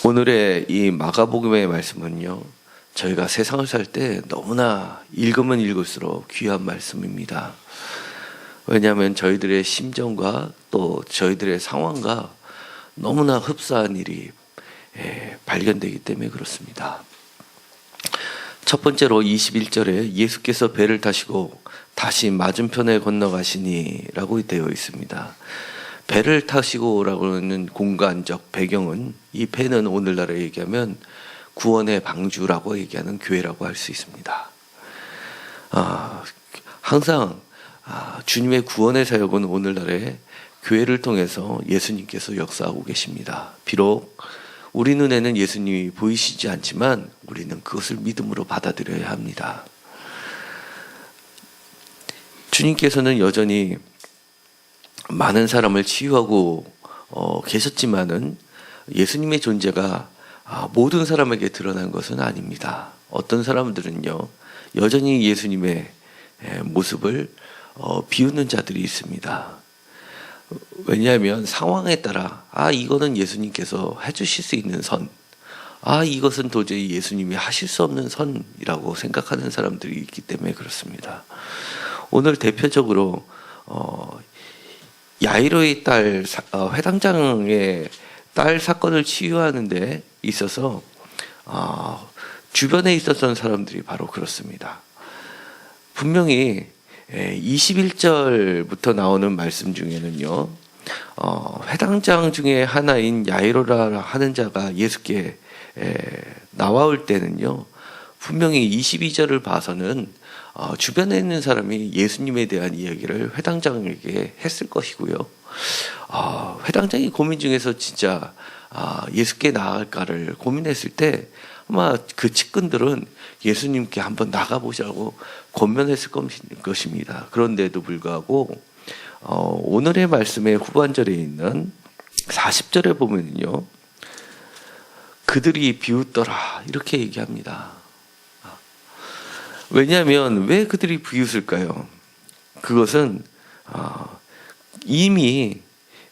오늘의 이 마가복음의 말씀은요, 저희가 세상을 살 때 너무나 읽으면 읽을수록 귀한 말씀입니다. 왜냐하면 저희들의 심정과 또 저희들의 상황과 너무나 흡사한 일이 발견되기 때문에 그렇습니다. 첫 번째로 21절에 예수께서 배를 타시고 다시 맞은편에 건너가시니 라고 되어 있습니다. 배를 타시고라고 하는 공간적 배경은, 이 배는 오늘날에 얘기하면 구원의 방주라고 얘기하는 교회라고 할 수 있습니다. 항상 주님의 구원의 사역은 오늘날에 교회를 통해서 예수님께서 역사하고 계십니다. 비록 우리 눈에는 예수님이 보이시지 않지만 우리는 그것을 믿음으로 받아들여야 합니다. 주님께서는 여전히 많은 사람을 치유하고 계셨지만은 예수님의 존재가 모든 사람에게 드러난 것은 아닙니다. 어떤 사람들은요, 여전히 예수님의 모습을 비웃는 자들이 있습니다. 왜냐하면 상황에 따라 이거는 예수님께서 해주실 수 있는 선, 이것은 도저히 예수님이 하실 수 없는 선이라고 생각하는 사람들이 있기 때문에 그렇습니다. 오늘 대표적으로 야이로의 딸, 회당장의 딸 사건을 치유하는 데 있어서 주변에 있었던 사람들이 바로 그렇습니다. 분명히 21절부터 나오는 말씀 중에는요, 회당장 중에 하나인 야이로라 하는 자가 예수께 나와올 때는요, 분명히 22절을 봐서는 주변에 있는 사람이 예수님에 대한 이야기를 회당장에게 했을 것이고요. 회당장이 고민 중에서 진짜 예수께 나아갈까를 고민했을 때 아마 그 측근들은 예수님께 한번 나가보자고 권면했을 것입니다. 그런데도 불구하고 오늘의 말씀의 후반절에 있는 40절에 보면요, 그들이 비웃더라 이렇게 얘기합니다. 왜냐하면 왜 그들이 비웃을까요? 그것은 이미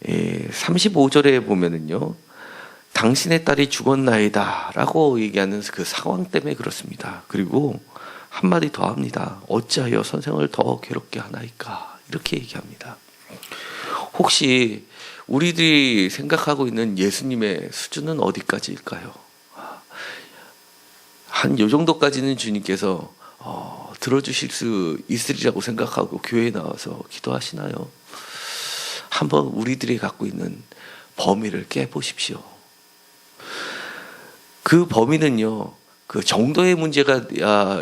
35절에 보면은요, 당신의 딸이 죽었나이다 라고 얘기하는 그 상황 때문에 그렇습니다. 그리고 한마디 더 합니다. 어찌하여 선생을 더 괴롭게 하나이까 이렇게 얘기합니다. 혹시 우리들이 생각하고 있는 예수님의 수준은 어디까지일까요? 한 요 정도까지는 주님께서 들어주실 수 있으리라고 생각하고 교회에 나와서 기도하시나요? 한번 우리들이 갖고 있는 범위를 깨보십시오. 그 범위는요, 그 정도의 문제가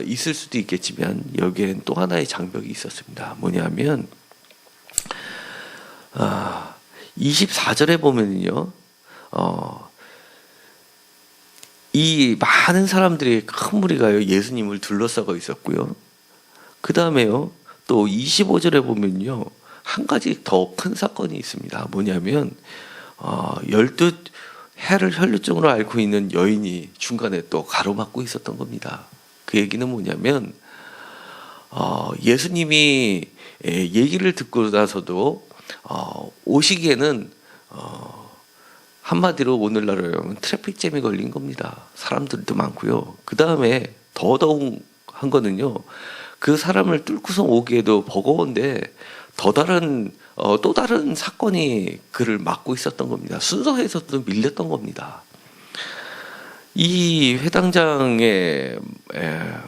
있을 수도 있겠지만 여기엔 또 하나의 장벽이 있었습니다. 뭐냐면 24절에 보면요, 이 많은 사람들이 큰 무리가요 예수님을 둘러싸고 있었고요. 그 다음에요, 또 25절에 보면요, 한 가지 더 큰 사건이 있습니다. 뭐냐면 12 해를 혈루증으로 앓고 있는 여인이 중간에 또 가로막고 있었던 겁니다. 그 얘기는 뭐냐면 예수님이 얘기를 듣고 나서도 오시기에는 한마디로 오늘날은 트래픽 잼이 걸린 겁니다. 사람들도 많고요. 그 다음에 더더욱 한 거는요, 그 사람을 뚫고서 오기에도 버거운데 또 다른 사건이 그를 막고 있었던 겁니다. 순서에서도 밀렸던 겁니다. 이 회당장의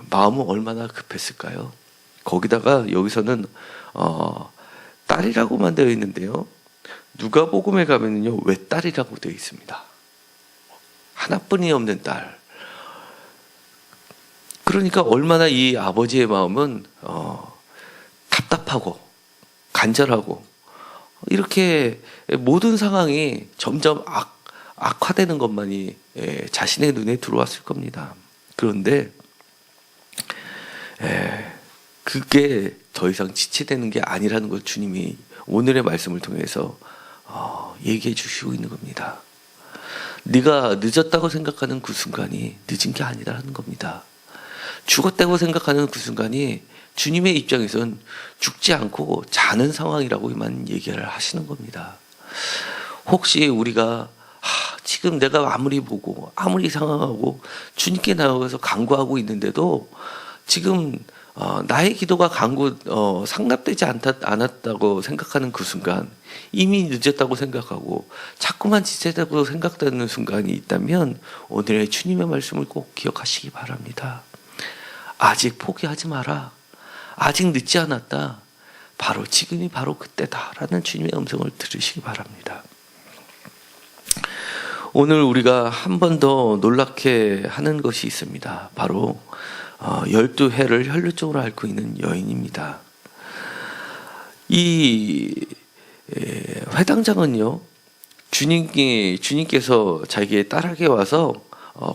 마음은 얼마나 급했을까요? 거기다가 여기서는 딸이라고만 되어 있는데요, 누가복음에 가면요 외딸이라고 되어 있습니다. 하나뿐이 없는 딸. 그러니까 얼마나 이 아버지의 마음은 답답하고 간절하고, 이렇게 모든 상황이 점점 악화되는 것만이 자신의 눈에 들어왔을 겁니다. 그런데 그게 더 이상 지체되는 게 아니라는 걸 주님이 오늘의 말씀을 통해서 얘기해 주시고 있는 겁니다. 네가 늦었다고 생각하는 그 순간이 늦은 게 아니라는 겁니다. 죽었다고 생각하는 그 순간이 주님의 입장에선 죽지 않고 자는 상황이라고만 얘기를 하시는 겁니다. 혹시 우리가 지금 내가 아무리 보고 아무리 상황하고 주님께 나아가서 간구하고 있는데도 지금 나의 기도가 상납되지 않았다고 생각하는 그 순간, 이미 늦었다고 생각하고 자꾸만 지체되고 생각되는 순간이 있다면 오늘의 주님의 말씀을 꼭 기억하시기 바랍니다. 아직 포기하지 마라. 아직 늦지 않았다. 바로 지금이 바로 그때다라는 주님의 음성을 들으시기 바랍니다. 오늘 우리가 한 번 더 놀랍게 하는 것이 있습니다. 바로 12해를 혈루증으로 앓고 있는 여인입니다. 이 회당장은요, 주님께서 자기의 딸에게 와서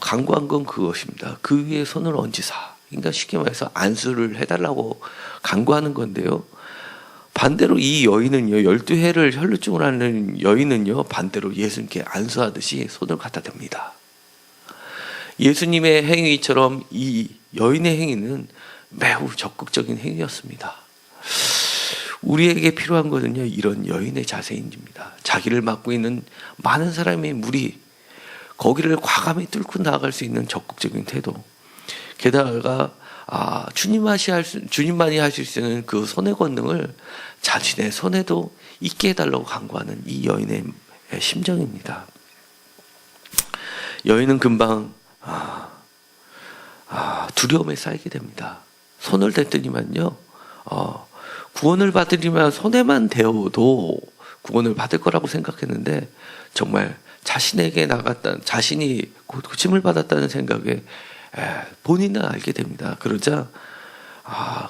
간구한 건 그것입니다. 그 위에 손을 얹으사. 그러니까 쉽게 말해서 안수를 해달라고 간구하는 건데요. 반대로 이 여인은요, 12해를 혈루증을 앓는 여인은요, 반대로 예수님께 안수하듯이 손을 갖다 댑니다. 예수님의 행위처럼 이 여인의 행위는 매우 적극적인 행위였습니다. 우리에게 필요한 것은요, 이런 여인의 자세입니다. 자기를 맡고 있는 많은 사람의 무리, 거기를 과감히 뚫고 나아갈 수 있는 적극적인 태도. 게다가 주님만이 하실 수 있는 그 손의 권능을 자신의 손에도 있게 해달라고 간구하는 이 여인의 심정입니다. 여인은 금방 두려움에 쌓이게 됩니다. 손을 댔더니만요, 구원을 받으려면 손에만 대어도 구원을 받을 거라고 생각했는데 정말 자신에게 자신이 고침을 받았다는 생각에 본인은 알게 됩니다. 그러자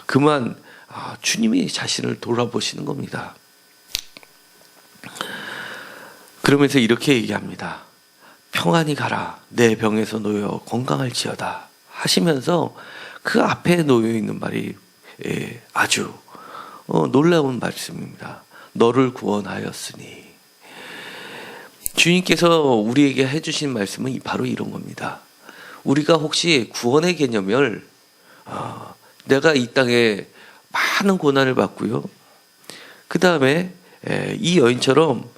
그만 주님이 자신을 돌아보시는 겁니다. 그러면서 이렇게 얘기합니다. 평안히 가라. 내 병에서 놓여 건강할지어다. 하시면서 그 앞에 놓여 있는 말이 아주 놀라운 말씀입니다. 너를 구원하였으니. 주님께서 우리에게 해주신 말씀은 바로 이런 겁니다. 우리가 혹시 구원의 개념을 내가 이 땅에 많은 고난을 받고요, 그 다음에 이 여인처럼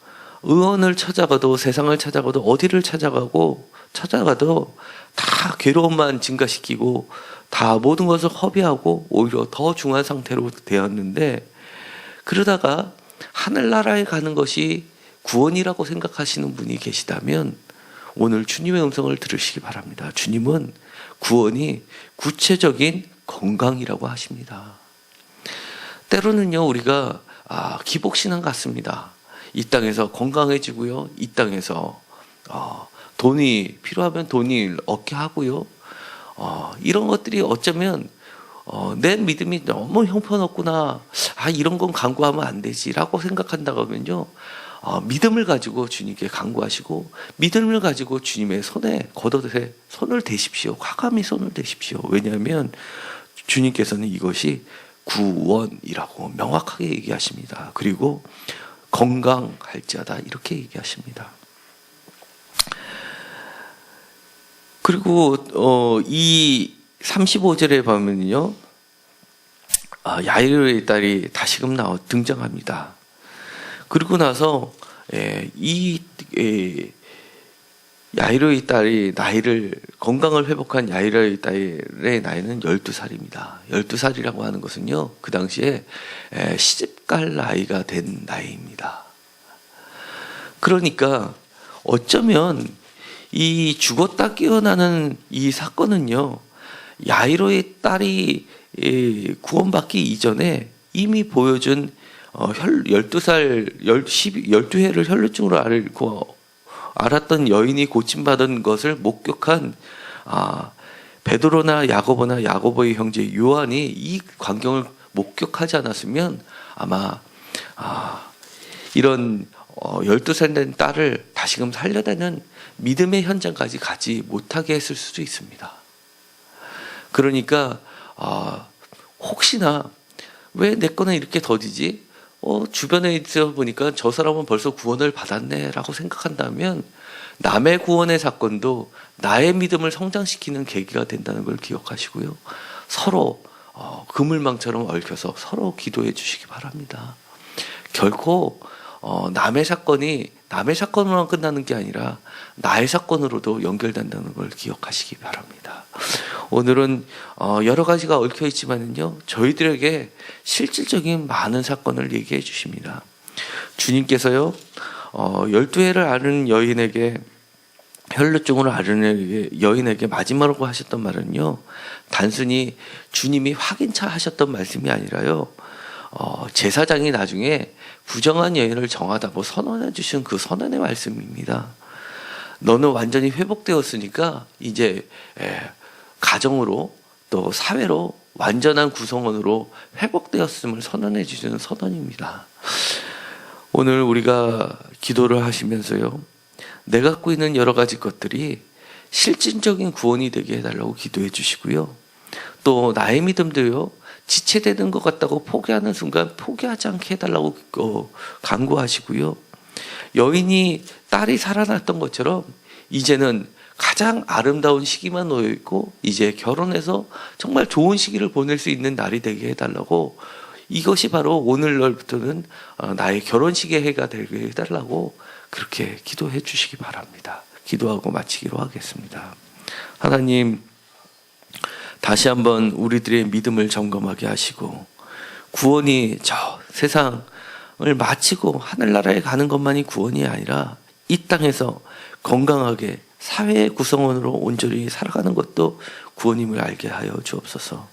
의원을 찾아가도, 세상을 찾아가도, 어디를 찾아가도 다 괴로움만 증가시키고 다 모든 것을 허비하고 오히려 더 중한 상태로 되었는데, 그러다가 하늘나라에 가는 것이 구원이라고 생각하시는 분이 계시다면 오늘 주님의 음성을 들으시기 바랍니다. 주님은 구원이 구체적인 건강이라고 하십니다. 때로는요, 우리가 기복신앙 같습니다. 이 땅에서 건강해지고요, 이 땅에서 돈이 필요하면 돈을 얻게 하고요, 이런 것들이 어쩌면 내 믿음이 너무 형편없구나, 이런 건 간구하면 안 되지라고 생각한다고 하면요, 믿음을 가지고 주님께 간구하시고 믿음을 가지고 주님의 손에 겉옷에 손을 대십시오. 과감히 손을 대십시오. 왜냐하면 주님께서는 이것이 구원이라고 명확하게 얘기하십니다. 그리고 건강할지어다 이렇게 얘기하십니다. 그리고 이 35절에 보면요, 야이로의 딸이 다시금 등장합니다. 그리고 나서 이 야이로의 딸이 건강을 회복한 야이로의 딸의 나이는 12살입니다. 12살이라고 하는 것은요, 그 당시에 시집갈 나이가 된 나이입니다. 그러니까 어쩌면 이 죽었다 깨어나는 이 사건은요, 야이로의 딸이 구원받기 이전에 이미 보여준 12회를 혈루증으로 알았던 여인이 고침받은 것을 목격한 베드로나 야고보의 형제 요한이 이 광경을 목격하지 않았으면 아마 이런 12살 된 딸을 다시금 살려내는 믿음의 현장까지 가지 못하게 했을 수도 있습니다. 그러니까 혹시나 왜 내 거는 이렇게 더디지? 주변에 있어 보니까 저 사람은 벌써 구원을 받았네 라고 생각한다면 남의 구원의 사건도 나의 믿음을 성장시키는 계기가 된다는 걸 기억하시고요, 서로 그물망처럼 얽혀서 서로 기도해 주시기 바랍니다. 결코 남의 사건이 남의 사건으로만 끝나는 게 아니라 나의 사건으로도 연결된다는 걸 기억하시기 바랍니다. 오늘은 여러 가지가 얽혀 있지만은요, 저희들에게 실질적인 많은 사건을 얘기해 주십니다. 주님께서요, 12해를 앓은 여인에게, 혈루증으로 앓은 여인에게 마지막으로 하셨던 말은요, 단순히 주님이 확인차 하셨던 말씀이 아니라요, 제사장이 나중에 부정한 여인을 정하다고 선언해 주신 그 선언의 말씀입니다. 너는 완전히 회복되었으니까 이제 가정으로 또 사회로 완전한 구성원으로 회복되었음을 선언해 주시는 선언입니다. 오늘 우리가 기도를 하시면서요, 내가 갖고 있는 여러 가지 것들이 실질적인 구원이 되게 해달라고 기도해 주시고요, 또 나의 믿음도요, 지체되는 것 같다고 포기하는 순간 포기하지 않게 해달라고 간구하시고요, 여인이 딸이 살아났던 것처럼 이제는 가장 아름다운 시기만 놓여 있고 이제 결혼해서 정말 좋은 시기를 보낼 수 있는 날이 되게 해달라고, 이것이 바로 오늘날부터는 나의 결혼식의 해가 되게 해달라고 그렇게 기도해 주시기 바랍니다. 기도하고 마치기로 하겠습니다. 하나님, 다시 한번 우리들의 믿음을 점검하게 하시고, 구원이 저 세상을 마치고 하늘나라에 가는 것만이 구원이 아니라 이 땅에서 건강하게 사회의 구성원으로 온전히 살아가는 것도 구원임을 알게 하여 주옵소서.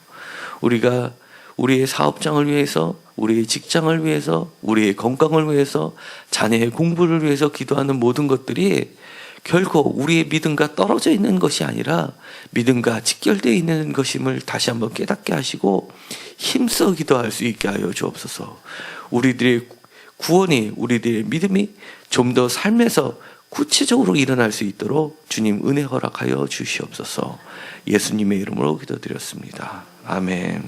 우리가 우리의 사업장을 위해서, 우리의 직장을 위해서, 우리의 건강을 위해서, 자녀의 공부를 위해서 기도하는 모든 것들이 결코 우리의 믿음과 떨어져 있는 것이 아니라 믿음과 직결되어 있는 것임을 다시 한번 깨닫게 하시고 힘써 기도할 수 있게 하여 주옵소서. 우리들의 구원이, 우리들의 믿음이 좀 더 삶에서 구체적으로 일어날 수 있도록 주님 은혜 허락하여 주시옵소서. 예수님의 이름으로 기도드렸습니다. 아멘.